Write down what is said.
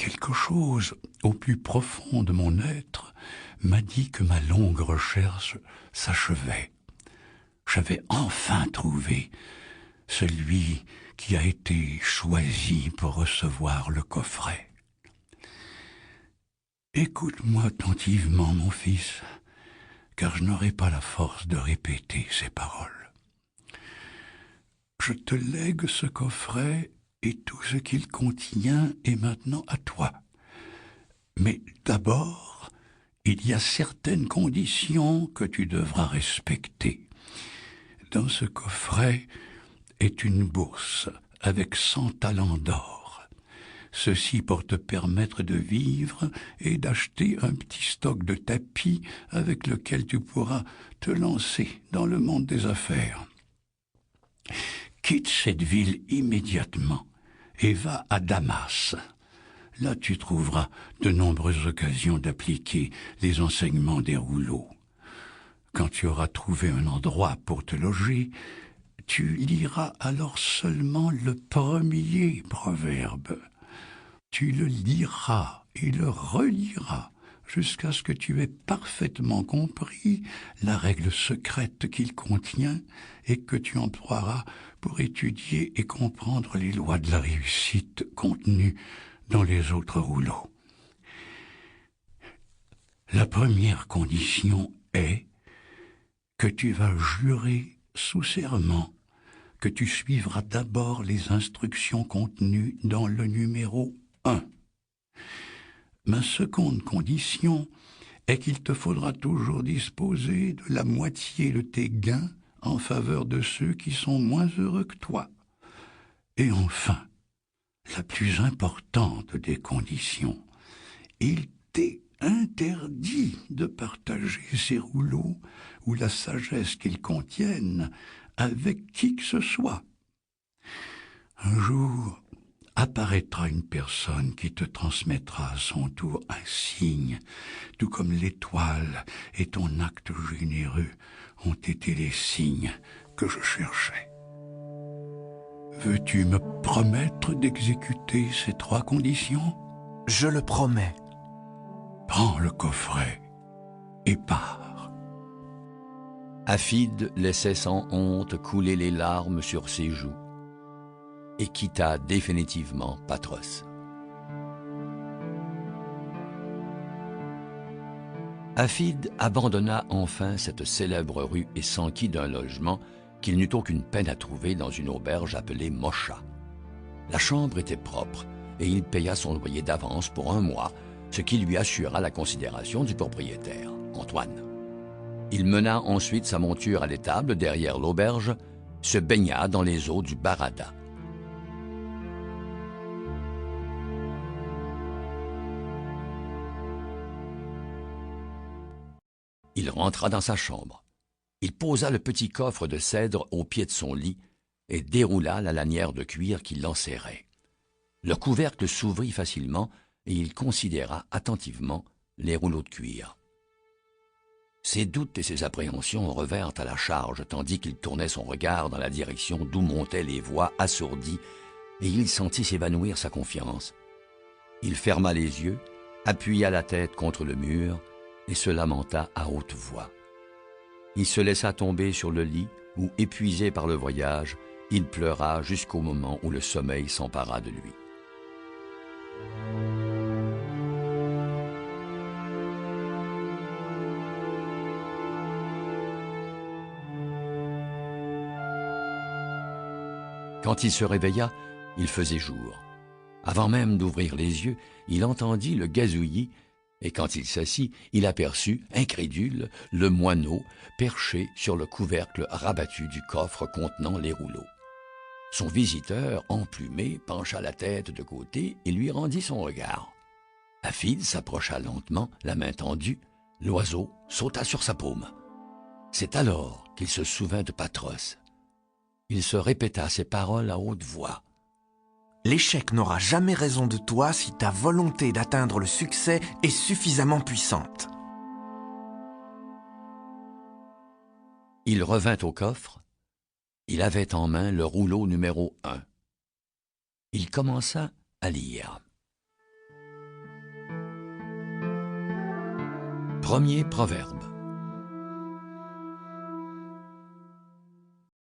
Quelque chose au plus profond de mon être m'a dit que ma longue recherche s'achevait. J'avais enfin trouvé celui qui a été choisi pour recevoir le coffret. Écoute-moi attentivement, mon fils, car je n'aurai pas la force de répéter ces paroles. Je te lègue ce coffret et tout ce qu'il contient est maintenant à toi. Mais d'abord, il y a certaines conditions que tu devras respecter. Dans ce coffret est une bourse avec 100 talents d'or. Ceci pour te permettre de vivre et d'acheter un petit stock de tapis avec lequel tu pourras te lancer dans le monde des affaires. Quitte cette ville immédiatement et va à Damas. Là, tu trouveras de nombreuses occasions d'appliquer les enseignements des rouleaux. Quand tu auras trouvé un endroit pour te loger, tu liras alors seulement le premier proverbe. Tu le liras et le reliras jusqu'à ce que tu aies parfaitement compris la règle secrète qu'il contient et que tu emploieras pour étudier et comprendre les lois de la réussite contenues dans les autres rouleaux. La première condition est que tu vas jurer sous serment que tu suivras d'abord les instructions contenues dans le numéro 1. Ma seconde condition est qu'il te faudra toujours disposer de la moitié de tes gains en faveur de ceux qui sont moins heureux que toi. Et enfin, la plus importante des conditions, il t'est interdit de partager ces rouleaux ou la sagesse qu'ils contiennent avec qui que ce soit. Un jour apparaîtra une personne qui te transmettra à son tour un signe, tout comme l'étoile et ton acte généreux ont été les signes que je cherchais. Veux-tu me promettre d'exécuter ces 3 conditions? Je le promets. Prends le coffret et pars. Afid laissait sans honte couler les larmes sur ses joues et quitta définitivement Patros. Afid abandonna enfin cette célèbre rue et s'enquit d'un logement qu'il n'eut aucune peine à trouver dans une auberge appelée Mocha. La chambre était propre et il paya son loyer d'avance pour 1 mois, ce qui lui assura la considération du propriétaire, Antoine. Il mena ensuite sa monture à l'étable derrière l'auberge, se baigna dans les eaux du Barada. Il rentra dans sa chambre. Il posa le petit coffre de cèdre au pied de son lit et déroula la lanière de cuir qui l'enserrait. Le couvercle s'ouvrit facilement et il considéra attentivement les rouleaux de cuir. Ses doutes et ses appréhensions revinrent à la charge tandis qu'il tournait son regard dans la direction d'où montaient les voix assourdies et il sentit s'évanouir sa confiance. Il ferma les yeux, appuya la tête contre le mur et se lamenta à haute voix. Il se laissa tomber sur le lit où, épuisé par le voyage, il pleura jusqu'au moment où le sommeil s'empara de lui. Quand il se réveilla, il faisait jour. Avant même d'ouvrir les yeux, il entendit le gazouillis et quand il s'assit, il aperçut, incrédule, le moineau perché sur le couvercle rabattu du coffre contenant les rouleaux. Son visiteur, emplumé, pencha la tête de côté et lui rendit son regard. Afid s'approcha lentement, la main tendue. L'oiseau sauta sur sa paume. C'est alors qu'il se souvint de Patros. Il se répéta ces paroles à haute voix. L'échec n'aura jamais raison de toi si ta volonté d'atteindre le succès est suffisamment puissante. Il revint au coffre. Il avait en main le rouleau numéro 1. Il commença à lire. Premier proverbe.